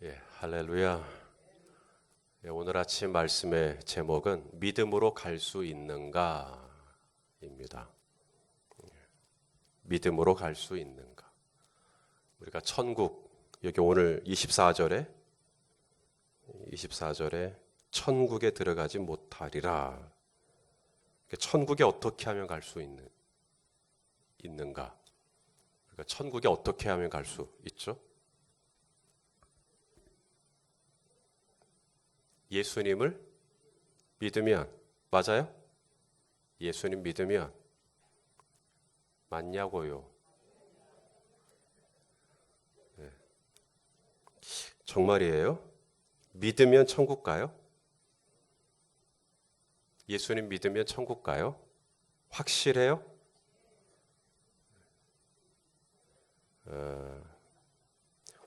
할렐루야. 오늘 아침 말씀의 제목은 믿음으로 갈 수 있는가? 입니다. 믿음으로 갈 수 있는가? 우리가 천국, 여기 오늘 24절에 천국에 들어가지 못하리라. 천국에 어떻게 하면 갈 수 있는가? 그러니까 천국에 어떻게 하면 갈 수 있죠? 예수님을 믿으면, 맞아요? 예수님 믿으면 맞냐고요? 네. 정말이에요? 믿으면 천국 가요? 예수님 믿으면 천국 가요? 확실해요?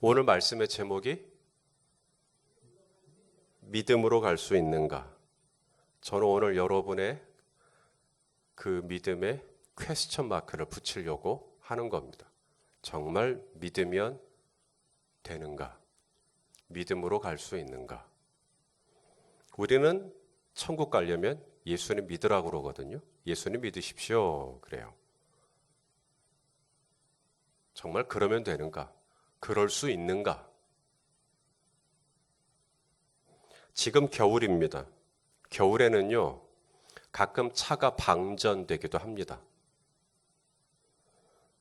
오늘 말씀의 제목이 믿음으로 갈 수 있는가? 저는 오늘 여러분의 그 믿음에 퀘스천 마크를 붙이려고 하는 겁니다. 정말 믿으면 되는가? 믿음으로 갈 수 있는가? 우리는 천국 가려면 예수님 믿으라고 그러거든요. 예수님 믿으십시오. 그래요. 정말 그러면 되는가? 그럴 수 있는가? 지금 겨울입니다. 겨울에는요, 가끔 차가 방전되기도 합니다.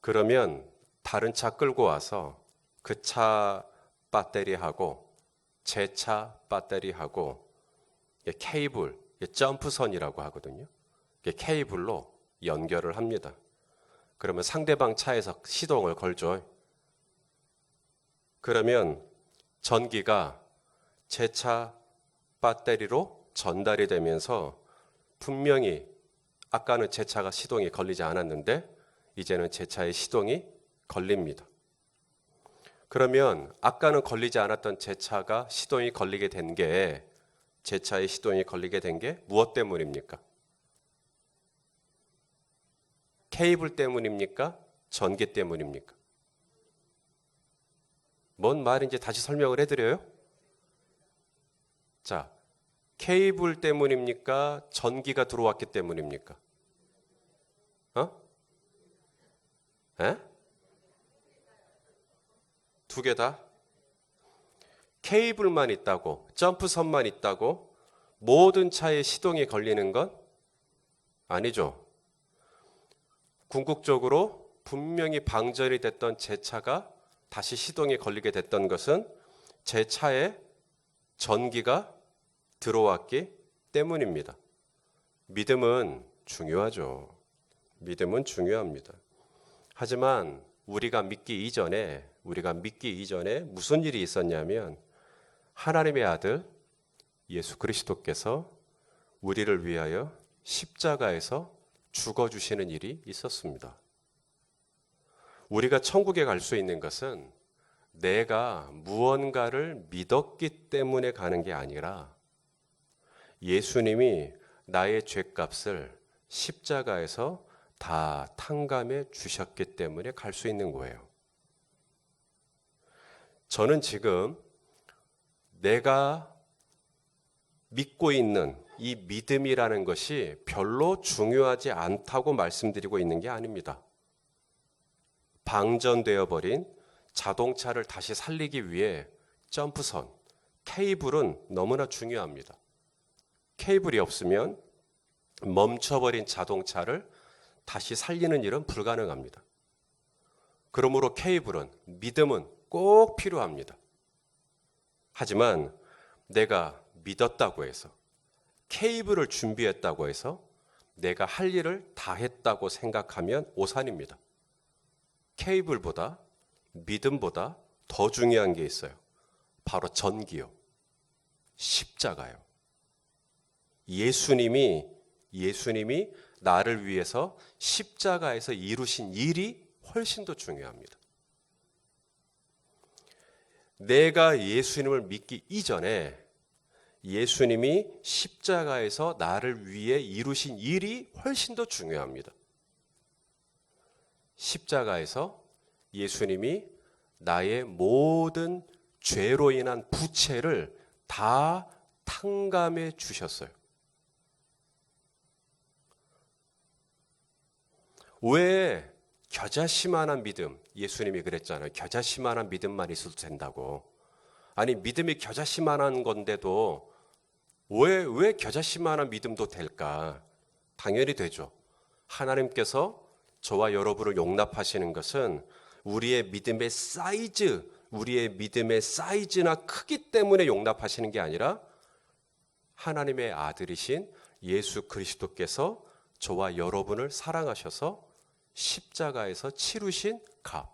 그러면 다른 차 끌고 와서 그 차 배터리하고 제 차 배터리하고 케이블, 점프선이라고 하거든요. 케이블로 연결을 합니다. 그러면 상대방 차에서 시동을 걸죠. 그러면 전기가 제 차 배터리로 전달이 되면서 분명히 아까는 제 차가 시동이 걸리지 않았는데 이제는 제 차의 시동이 걸립니다. 그러면 아까는 걸리지 않았던 제 차가 시동이 걸리게 된 게, 제 차의 시동이 걸리게 된 게 무엇 때문입니까? 케이블 때문입니까? 전기 때문입니까? 뭔 말인지 다시 설명을 해드려요? 자, 케이블 때문입니까? 전기가 들어왔기 때문입니까? 에? 두 개 다? 케이블만 있다고, 점프선만 있다고 모든 차에 시동이 걸리는 건 아니죠. 궁극적으로 분명히 방전이 됐던 제 차가 다시 시동이 걸리게 됐던 것은 제 차에 전기가 들어왔기 때문입니다. 믿음은 중요하죠. 믿음은 중요합니다. 하지만 우리가 믿기 이전에 무슨 일이 있었냐면 하나님의 아들 예수 그리스도께서 우리를 위하여 십자가에서 죽어주시는 일이 있었습니다. 우리가 천국에 갈 수 있는 것은 내가 무언가를 믿었기 때문에 가는 게 아니라 예수님이 나의 죄값을 십자가에서 다 탕감해 주셨기 때문에 갈 수 있는 거예요. 저는 지금 내가 믿고 있는 이 믿음이라는 것이 별로 중요하지 않다고 말씀드리고 있는 게 아닙니다. 방전되어 버린 자동차를 다시 살리기 위해 점프선, 케이블은 너무나 중요합니다. 케이블이 없으면 멈춰버린 자동차를 다시 살리는 일은 불가능합니다. 그러므로 케이블은, 믿음은 꼭 필요합니다. 하지만 내가 믿었다고 해서, 케이블을 준비했다고 해서 내가 할 일을 다 했다고 생각하면 오산입니다. 케이블보다, 믿음보다 더 중요한 게 있어요. 바로 전기요. 십자가요. 예수님이 나를 위해서 십자가에서 이루신 일이 훨씬 더 중요합니다. 내가 예수님을 믿기 이전에 예수님이 십자가에서 나를 위해 이루신 일이 훨씬 더 중요합니다. 십자가에서 예수님이 나의 모든 죄로 인한 부채를 다 탕감해 주셨어요. 왜 겨자씨만한 믿음, 예수님이 그랬잖아요. 겨자씨만한 믿음만 있어도 된다고. 아니 믿음이 겨자씨만한 건데도 왜 겨자씨만한 믿음도 될까? 당연히 되죠. 하나님께서 저와 여러분을 용납하시는 것은 우리의 믿음의 사이즈, 우리의 믿음의 사이즈나 크기 때문에 용납하시는 게 아니라 하나님의 아들이신 예수 그리스도께서 저와 여러분을 사랑하셔서 십자가에서 치르신 값.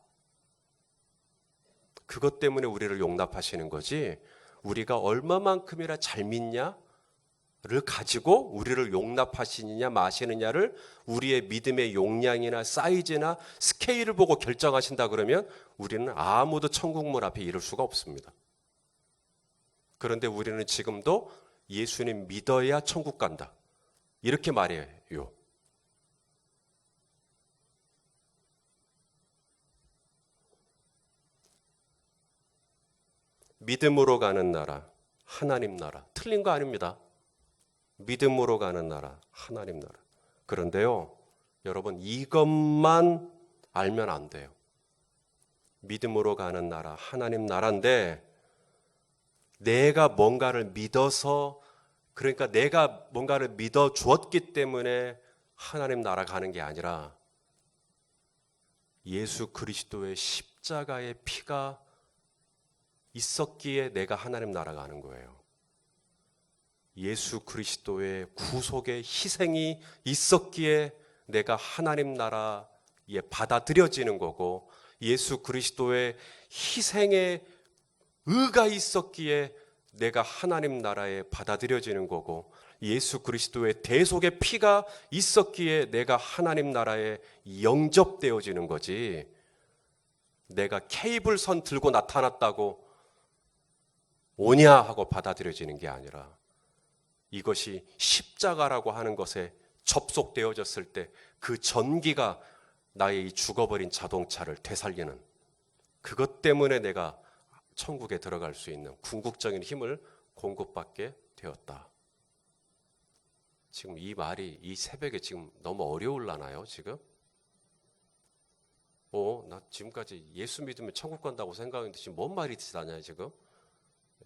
그것 때문에 우리를 용납하시는 거지, 우리가 얼마만큼이나 잘 믿냐를 가지고 우리를 용납하시느냐 마시느냐를 우리의 믿음의 용량이나 사이즈나 스케일을 보고 결정하신다 그러면 우리는 아무도 천국문 앞에 이를 수가 없습니다. 그런데 우리는 지금도 예수님 믿어야 천국 간다, 이렇게 말해요. 믿음으로 가는 나라, 하나님 나라. 틀린 거 아닙니다. 믿음으로 가는 나라, 하나님 나라. 그런데요, 여러분, 이것만 알면 안 돼요. 믿음으로 가는 나라, 하나님 나라인데 내가 뭔가를 믿어서, 그러니까 내가 뭔가를 믿어 주었기 때문에 하나님 나라 가는 게 아니라 예수 그리스도의 십자가의 피가 있었기에 내가 하나님 나라 가는 거예요. 예수 그리스도의 구속의 희생이 있었기에 내가 하나님 나라에 받아들여지는 거고, 예수 그리스도의 희생의 의가 있었기에 내가 하나님 나라에 받아들여지는 거고, 예수 그리스도의 대속의 피가 있었기에 내가 하나님 나라에 영접되어지는 거지, 내가 케이블선 들고 나타났다고 오냐 하고 받아들여지는 게 아니라 이것이 십자가라고 하는 것에 접속되어졌을 때 그 전기가 나의 이 죽어버린 자동차를 되살리는, 그것 때문에 내가 천국에 들어갈 수 있는 궁극적인 힘을 공급받게 되었다. 지금 이 말이 이 새벽에 지금 너무 어려울라나요? 지금? 나 지금까지 예수 믿으면 천국 간다고 생각했는데 지금 뭔 말이 나냐 지금?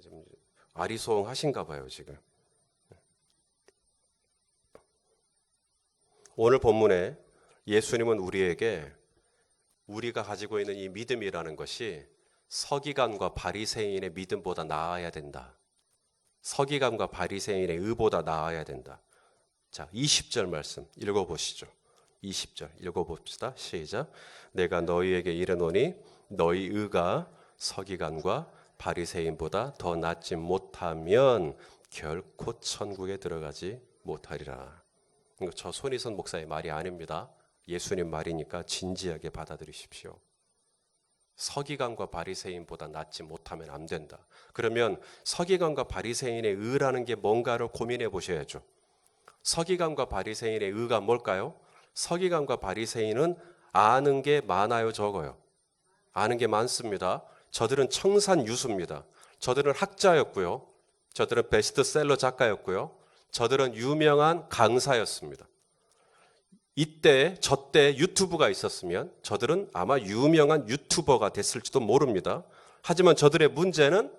좀 아리송하신가 봐요 지금. 오늘 본문에 예수님은 우리에게 우리가 가지고 있는 이 믿음이라는 것이 서기관과 바리새인의 믿음보다 나아야 된다. 서기관과 바리새인의 의보다 나아야 된다. 자, 20절 말씀 읽어보시죠. 20절 읽어봅시다. 시작. 내가 너희에게 이르노니 너희 의가 서기관과 바리새인보다 더 낫지 못하면 결코 천국에 들어가지 못하리라. 이거 저 손희선 목사의 말이 아닙니다. 예수님 말이니까 진지하게 받아들이십시오. 서기관과 바리새인보다 낫지 못하면 안 된다. 그러면 서기관과 바리새인의 의라는 게 뭔가를 고민해 보셔야죠. 서기관과 바리새인의 의가 뭘까요? 서기관과 바리새인은 아는 게 많아요, 적어요? 아는 게 많습니다. 저들은 청산유수입니다. 저들은 학자였고요. 저들은 베스트셀러 작가였고요. 저들은 유명한 강사였습니다. 저때 유튜브가 있었으면 저들은 아마 유명한 유튜버가 됐을지도 모릅니다. 하지만 저들의 문제는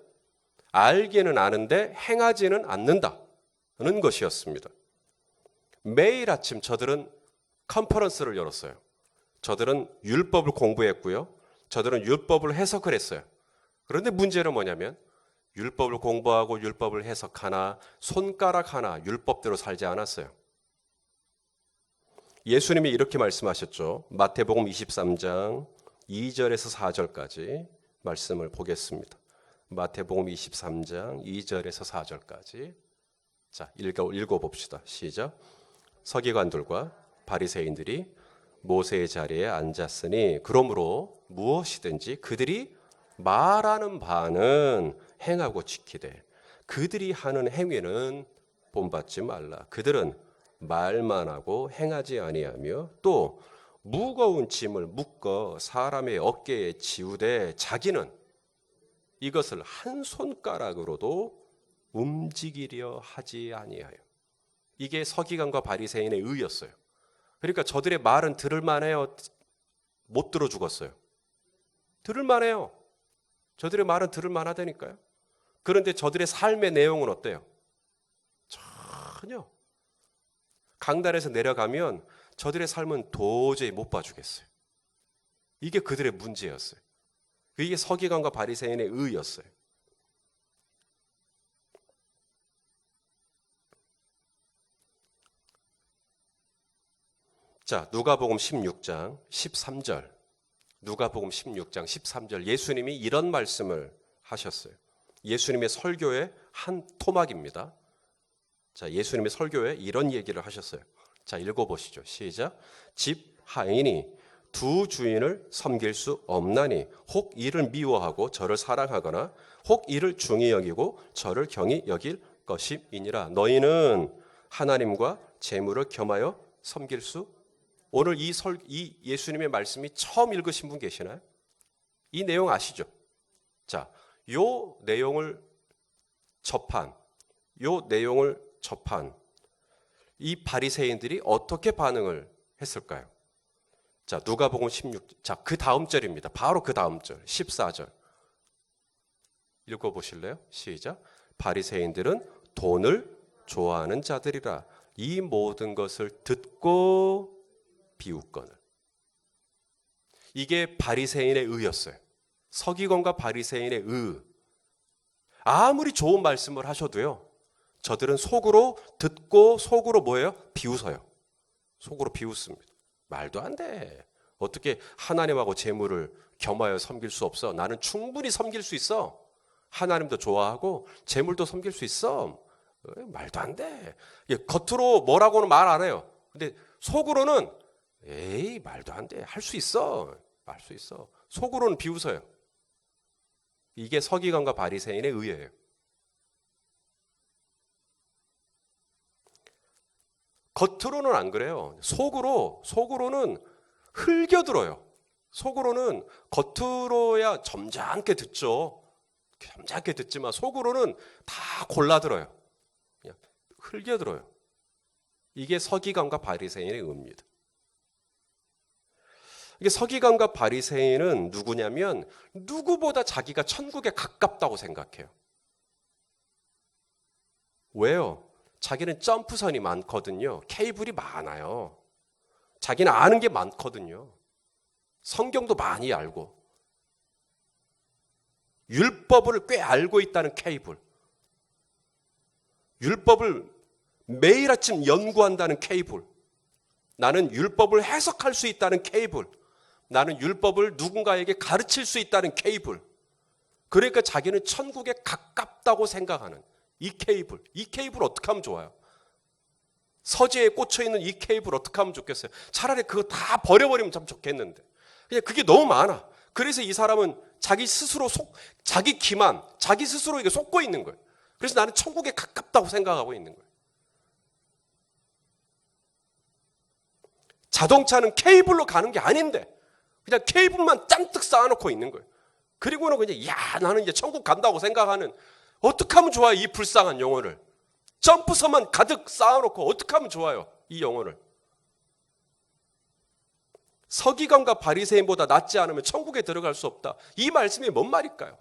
알기는 아는데 행하지는 않는다는 것이었습니다. 매일 아침 저들은 컨퍼런스를 열었어요. 저들은 율법을 공부했고요. 저들은 율법을 해석을 했어요. 그런데 문제는 뭐냐면 율법을 공부하고 율법을 해석하나 손가락 하나 율법대로 살지 않았어요. 예수님이 이렇게 말씀하셨죠. 마태복음 23장 2절에서 4절까지 말씀을 보겠습니다. 마태복음 23장 2절에서 4절까지. 자, 읽어봅시다. 시작. 서기관들과 바리새인들이 모세의 자리에 앉았으니 그러므로 무엇이든지 그들이 말하는 바는 행하고 지키되 그들이 하는 행위는 본받지 말라. 그들은 말만 하고 행하지 아니하며 또 무거운 짐을 묶어 사람의 어깨에 지우되 자기는 이것을 한 손가락으로도 움직이려 하지 아니하여. 이게 서기관과 바리새인의 의였어요. 그러니까 저들의 말은 들을 만해요? 못 들어 죽었어요? 들을 만해요. 저들의 말은 들을 만하다니까요. 그런데 저들의 삶의 내용은 어때요? 전혀. 강단에서 내려가면 저들의 삶은 도저히 못 봐주겠어요. 이게 그들의 문제였어요. 이게 서기관과 바리새인의 의였어요. 자, 누가복음 16장 13절. 누가복음 16장 13절. 예수님이 이런 말씀을 하셨어요. 예수님의 설교의 한 토막입니다. 자, 예수님의 설교에 이런 얘기를 하셨어요. 자, 읽어보시죠. 시작. 집 하인이 두 주인을 섬길 수 없나니 혹 이를 미워하고 저를 사랑하거나 혹 이를 중히 여기고 저를 경히 여길 것임이니라. 너희는 하나님과 재물을 겸하여 섬길 수. 오늘 이 예수님의 말씀이 처음 읽으신 분 계시나요? 이 내용 아시죠? 자, 요 내용을 접한 이 바리새인들이 어떻게 반응을 했을까요? 자, 누가복음 16. 자, 그 다음 절입니다. 바로 그 다음 절 14절. 읽어 보실래요? 시작. 바리새인들은 돈을 좋아하는 자들이라 이 모든 것을 듣고 비웃거늘. 이게 바리새인의 의였어요. 서기관과 바리새인의 의. 아무리 좋은 말씀을 하셔도요, 저들은 속으로 듣고 속으로 뭐예요? 비웃어요. 속으로 비웃습니다. 말도 안 돼. 어떻게 하나님하고 재물을 겸하여 섬길 수 없어? 나는 충분히 섬길 수 있어. 하나님도 좋아하고 재물도 섬길 수 있어. 말도 안 돼. 겉으로 뭐라고는 말 안 해요. 근데 속으로는 에이, 말도 안 돼. 할 수 있어. 할 수 있어. 속으로는 비웃어요. 이게 서기관과 바리새인의 의예요. 겉으로는 안 그래요. 속으로는 흘겨들어요. 속으로는 겉으로야 점잖게 듣죠. 점잖게 듣지만 속으로는 다 골라들어요. 그냥 흘겨들어요. 이게 서기관과 바리새인의 의입니다. 이게 서기관과 바리새인은 누구냐면 누구보다 자기가 천국에 가깝다고 생각해요. 왜요? 자기는 점프선이 많거든요. 케이블이 많아요. 자기는 아는 게 많거든요. 성경도 많이 알고 율법을 꽤 알고 있다는 케이블. 율법을 매일 아침 연구한다는 케이블. 나는 율법을 해석할 수 있다는 케이블. 나는 율법을 누군가에게 가르칠 수 있다는 케이블. 그러니까 자기는 천국에 가깝다고 생각하는 이 케이블 어떻게 하면 좋아요? 서재에 꽂혀있는 이 케이블 어떻게 하면 좋겠어요? 차라리 그거 다 버려버리면 참 좋겠는데 그냥 그게 너무 많아. 그래서 이 사람은 자기 스스로 자기 기만, 자기 스스로에게 속고 있는 거예요. 그래서 나는 천국에 가깝다고 생각하고 있는 거예요. 자동차는 케이블로 가는 게 아닌데 그냥 케이블만 짠뜩 쌓아놓고 있는 거예요. 그리고는 그냥 나는 이제 천국 간다고 생각하는. 어떻게 하면 좋아요? 이 불쌍한 영혼을. 점프서만 가득 쌓아놓고 어떻게 하면 좋아요? 이 영혼을. 서기관과 바리새인보다 낫지 않으면 천국에 들어갈 수 없다. 이 말씀이 뭔 말일까요?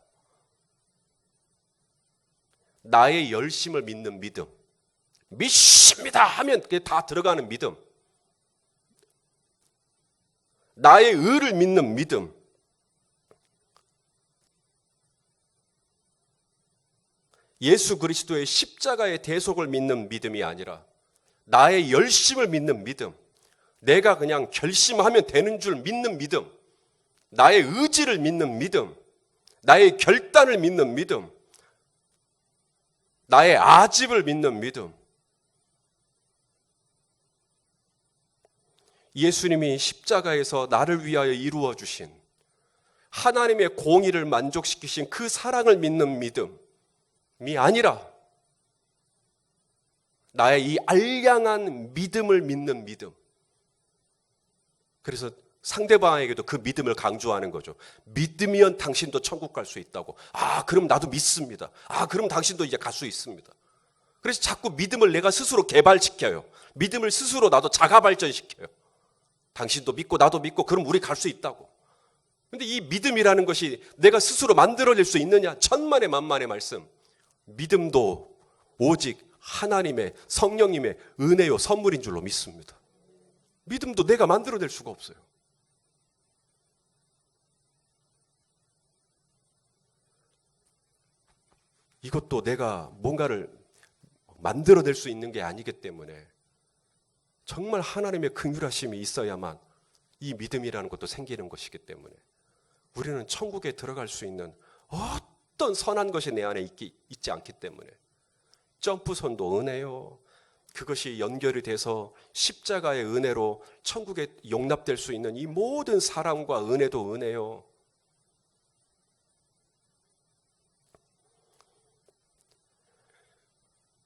나의 열심을 믿는 믿음. 믿습니다 하면 그게 다 들어가는 믿음. 나의 의를 믿는 믿음. 예수 그리스도의 십자가의 대속을 믿는 믿음이 아니라 나의 열심을 믿는 믿음. 내가 그냥 결심하면 되는 줄 믿는 믿음. 나의 의지를 믿는 믿음. 나의 결단을 믿는 믿음. 나의 아집을 믿는 믿음. 예수님이 십자가에서 나를 위하여 이루어 주신 하나님의 공의를 만족시키신 그 사랑을 믿는 믿음이 아니라 나의 이 알량한 믿음을 믿는 믿음. 그래서 상대방에게도 그 믿음을 강조하는 거죠. 믿으면 당신도 천국 갈 수 있다고. 그럼 나도 믿습니다. 그럼 당신도 이제 갈 수 있습니다. 그래서 자꾸 믿음을 내가 스스로 개발시켜요. 믿음을 스스로 나도 자가 발전시켜요. 당신도 믿고 나도 믿고 그럼 우리 갈 수 있다고. 근데 이 믿음이라는 것이 내가 스스로 만들어낼 수 있느냐? 천만의 만만의 말씀. 믿음도 오직 하나님의 성령님의 은혜요 선물인 줄로 믿습니다. 믿음도 내가 만들어낼 수가 없어요. 이것도 내가 뭔가를 만들어낼 수 있는 게 아니기 때문에 정말 하나님의 긍휼하심이 있어야만 이 믿음이라는 것도 생기는 것이기 때문에 우리는 천국에 들어갈 수 있는 어떤 선한 것이 내 안에 있지 않기 때문에 점프선도 은혜요. 그것이 연결이 돼서 십자가의 은혜로 천국에 용납될 수 있는 이 모든 사랑과 은혜도 은혜요.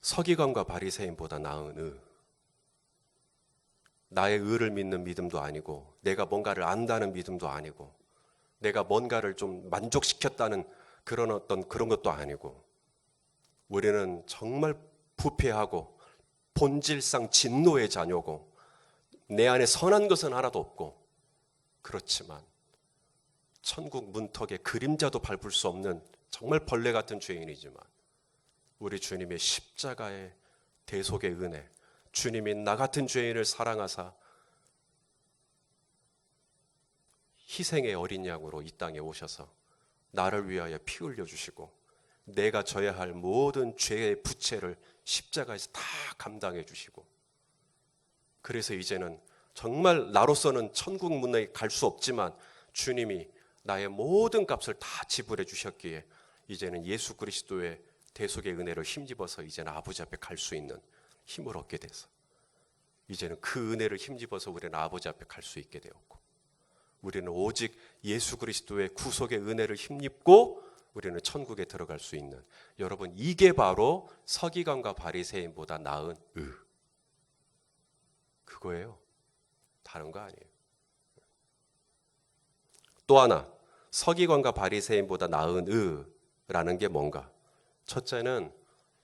서기관과 바리새인보다 나은 의. 나의 의를 믿는 믿음도 아니고 내가 뭔가를 안다는 믿음도 아니고 내가 뭔가를 좀 만족시켰다는 그런 것도 아니고 우리는 정말 부패하고 본질상 진노의 자녀고 내 안에 선한 것은 하나도 없고 그렇지만 천국 문턱에 그림자도 밟을 수 없는 정말 벌레 같은 죄인이지만 우리 주님의 십자가의 대속의 은혜, 주님이 나 같은 죄인을 사랑하사 희생의 어린 양으로 이 땅에 오셔서 나를 위하여 피 흘려주시고 내가 져야 할 모든 죄의 부채를 십자가에서 다 감당해 주시고 그래서 이제는 정말 나로서는 천국 문에 갈 수 없지만 주님이 나의 모든 값을 다 지불해 주셨기에 이제는 예수 그리스도의 대속의 은혜를 힘입어서 이제는 아버지 앞에 갈 수 있는 힘을 얻게 돼서 이제는 그 은혜를 힘입어서 우리는 아버지 앞에 갈 수 있게 되었고 우리는 오직 예수 그리스도의 구속의 은혜를 힘입고 우리는 천국에 들어갈 수 있는 여러분 이게 바로 서기관과 바리새인보다 나은 의 그거예요. 다른 거 아니에요. 또 하나 서기관과 바리새인보다 나은 의라는 게 뭔가 첫째는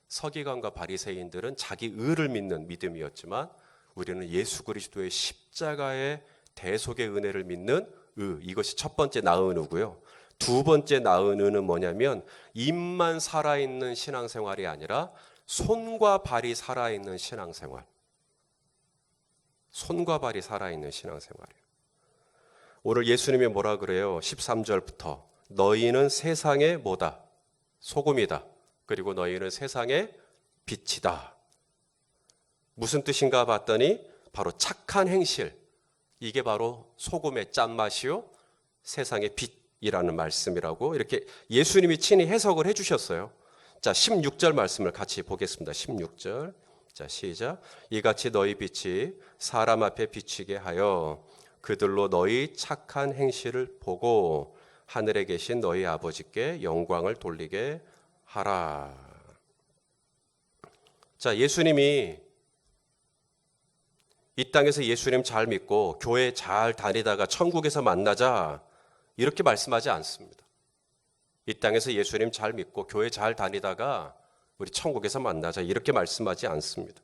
서기관과 바리새인들은 자기 의를 믿는 믿음이었지만 우리는 예수 그리스도의 십자가의 대속의 은혜를 믿는 의 이것이 첫 번째 나은 의고요. 두 번째 나은 의는 뭐냐면 입만 살아있는 신앙생활이 아니라 손과 발이 살아있는 신앙생활. 손과 발이 살아있는 신앙생활이에요. 오늘 예수님이 뭐라 그래요? 13절부터 너희는 세상의 뭐다? 소금이다. 그리고 너희는 세상의 빛이다. 무슨 뜻인가 봤더니 바로 착한 행실. 이게 바로 소금의 짠맛이요. 세상의 빛이라는 말씀이라고 이렇게 예수님이 친히 해석을 해주셨어요. 자, 16절 말씀을 같이 보겠습니다. 16절. 자, 시작. 이같이 너희 빛이 사람 앞에 비치게 하여 그들로 너희 착한 행실을 보고 하늘에 계신 너희 아버지께 영광을 돌리게 하라. 자, 예수님이 이 땅에서 예수님 잘 믿고 교회 잘 다니다가 천국에서 만나자 이렇게 말씀하지 않습니다. 이 땅에서 예수님 잘 믿고 교회 잘 다니다가 우리 천국에서 만나자 이렇게 말씀하지 않습니다.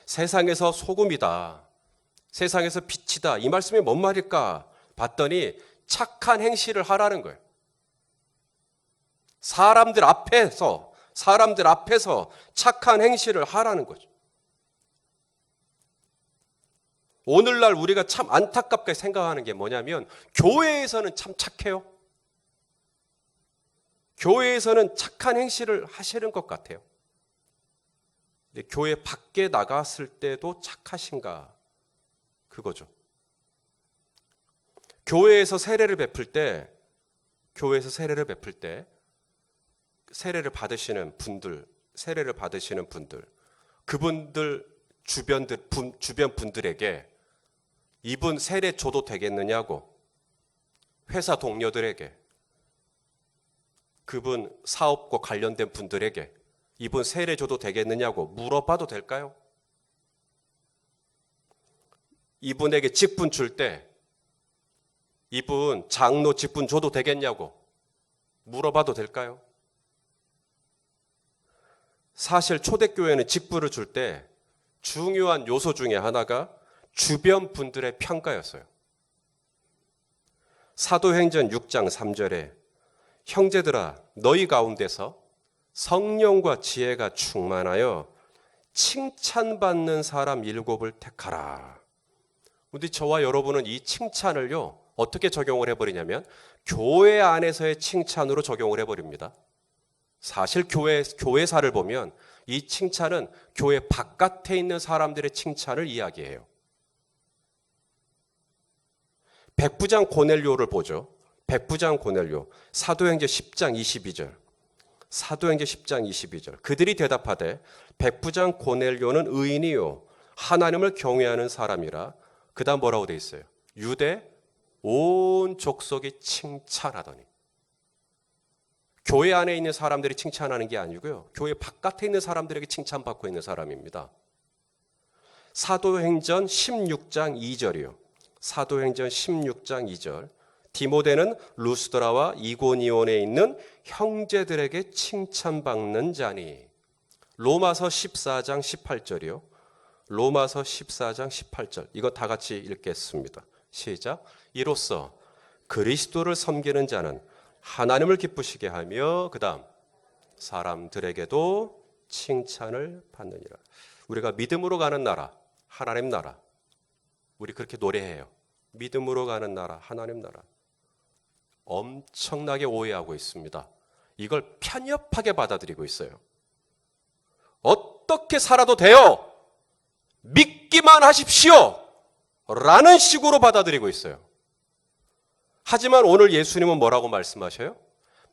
세상에서 소금이다. 세상에서 빛이다. 이 말씀이 뭔 말일까 봤더니 착한 행실을 하라는 거예요. 사람들 앞에서 착한 행실을 하라는 거죠. 오늘날 우리가 참 안타깝게 생각하는 게 뭐냐면 교회에서는 참 착해요. 교회에서는 착한 행실을 하시는 것 같아요. 근데 교회 밖에 나갔을 때도 착하신가? 그거죠. 교회에서 세례를 베풀 때 세례를 받으시는 분들, 그분들 주변 분들에게 이분 세례 줘도 되겠느냐고 회사 동료들에게 그분 사업과 관련된 분들에게 이분 세례 줘도 되겠느냐고 물어봐도 될까요? 이분에게 직분 줄 때 이분 장로 직분 줘도 되겠냐고 물어봐도 될까요? 사실 초대교회는 직분을 줄 때 중요한 요소 중에 하나가 주변 분들의 평가였어요. 사도행전 6장 3절에 형제들아 너희 가운데서 성령과 지혜가 충만하여 칭찬받는 사람 7을 택하라. 근데 저와 여러분은 이 칭찬을요 어떻게 적용을 해버리냐면 교회 안에서의 칭찬으로 적용을 해버립니다. 사실 교회사를 보면 이 칭찬은 교회 바깥에 있는 사람들의 칭찬을 이야기해요. 백부장 고넬료를 보죠. 백부장 고넬료 사도행전 10장 22절. 사도행전 10장 22절. 그들이 대답하되 백부장 고넬료는 의인이요 하나님을 경외하는 사람이라. 그다음 뭐라고 돼 있어요? 유대 온 족속이 칭찬하더니. 교회 안에 있는 사람들이 칭찬하는 게 아니고요. 교회 바깥에 있는 사람들에게 칭찬받고 있는 사람입니다. 사도행전 16장 2절이요. 사도행전 16장 2절. 디모데는 루스드라와 이고니온에 있는 형제들에게 칭찬받는 자니. 로마서 14장 18절이요. 로마서 14장 18절. 이거 다 같이 읽겠습니다. 시작. 이로써 그리스도를 섬기는 자는 하나님을 기쁘시게 하며 그 다음 사람들에게도 칭찬을 받느니라. 우리가 믿음으로 가는 나라, 하나님 나라. 우리 그렇게 노래해요. 믿음으로 가는 나라, 하나님 나라. 엄청나게 오해하고 있습니다. 이걸 편협하게 받아들이고 있어요. 어떻게 살아도 돼요. 믿기만 하십시오. 라는 식으로 받아들이고 있어요. 하지만 오늘 예수님은 뭐라고 말씀하셔요?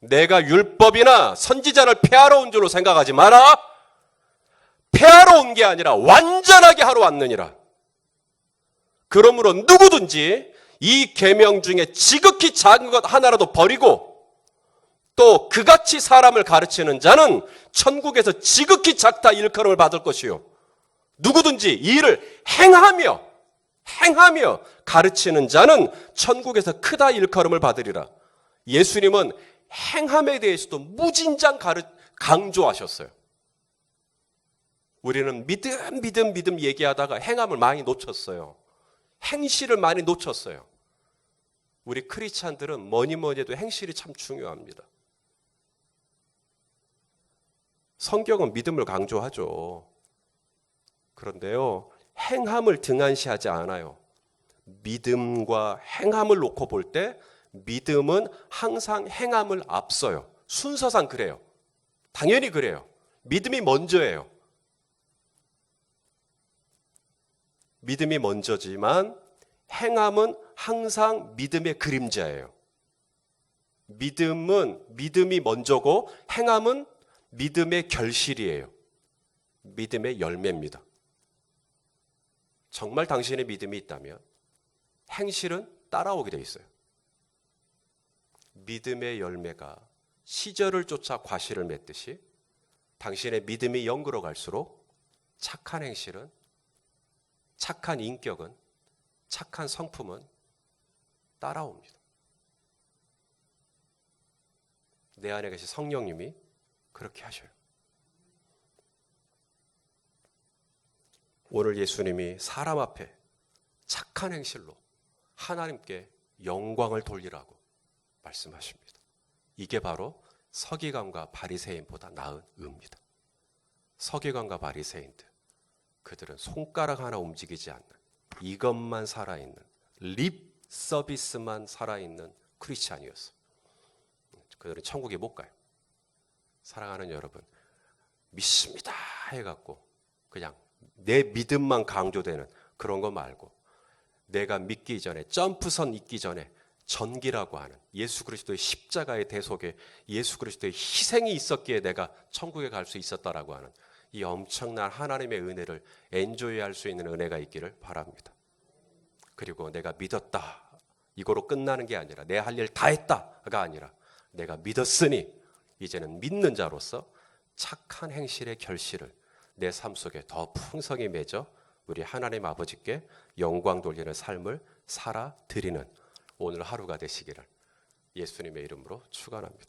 내가 율법이나 선지자를 폐하러 온 줄로 생각하지 마라. 폐하러 온 게 아니라 완전하게 하러 왔느니라. 그러므로 누구든지 이 계명 중에 지극히 작은 것 하나라도 버리고 또 그같이 사람을 가르치는 자는 천국에서 지극히 작다 일컬음을 받을 것이요. 누구든지 이 일을 행하며 가르치는 자는 천국에서 크다 일컬음을 받으리라. 예수님은 행함에 대해서도 무진장 강조하셨어요. 우리는 믿음 얘기하다가 행함을 많이 놓쳤어요. 행실을 많이 놓쳤어요. 우리 크리스찬들은 뭐니 해도 행실이 참 중요합니다. 성경은 믿음을 강조하죠. 그런데요, 행함을 등한시하지 않아요. 믿음과 행함을 놓고 볼 때 믿음은 항상 행함을 앞서요. 순서상 그래요. 당연히 그래요. 믿음이 먼저예요. 믿음이 먼저지만 행함은 항상 믿음의 그림자예요. 믿음이 먼저고 행함은 믿음의 결실이에요. 믿음의 열매입니다. 정말 당신의 믿음이 있다면 행실은 따라오게 돼 있어요. 믿음의 열매가 시절을 쫓아 과실을 맺듯이 당신의 믿음이 영으로 갈수록 착한 행실은, 착한 인격은, 착한 성품은 따라옵니다. 내 안에 계신 성령님이 그렇게 하셔요. 오늘 예수님이 사람 앞에 착한 행실로 하나님께 영광을 돌리라고 말씀하십니다. 이게 바로 서기관과 바리새인보다 나은 의입니다. 서기관과 바리새인들, 그들은 손가락 하나 움직이지 않는, 이것만 살아있는, 립 서비스만 살아있는 크리스찬이었어요. 그들은 천국에 못 가요. 사랑하는 여러분, 믿습니다 해갖고 그냥 내 믿음만 강조되는 그런 거 말고, 내가 믿기 전에, 점프선 있기 전에 전기라고 하는 예수 그리스도의 십자가의 대속에 예수 그리스도의 희생이 있었기에 내가 천국에 갈 수 있었다라고 하는 이 엄청난 하나님의 은혜를 엔조이할 수 있는 은혜가 있기를 바랍니다. 그리고 내가 믿었다, 이거로 끝나는 게 아니라 내 할 일 다 했다가 아니라 내가 믿었으니 이제는 믿는 자로서 착한 행실의 결실을 내 삶 속에 더 풍성히 맺어 우리 하나님 아버지께 영광 돌리는 삶을 살아 드리는 오늘 하루가 되시기를 예수님의 이름으로 축원합니다.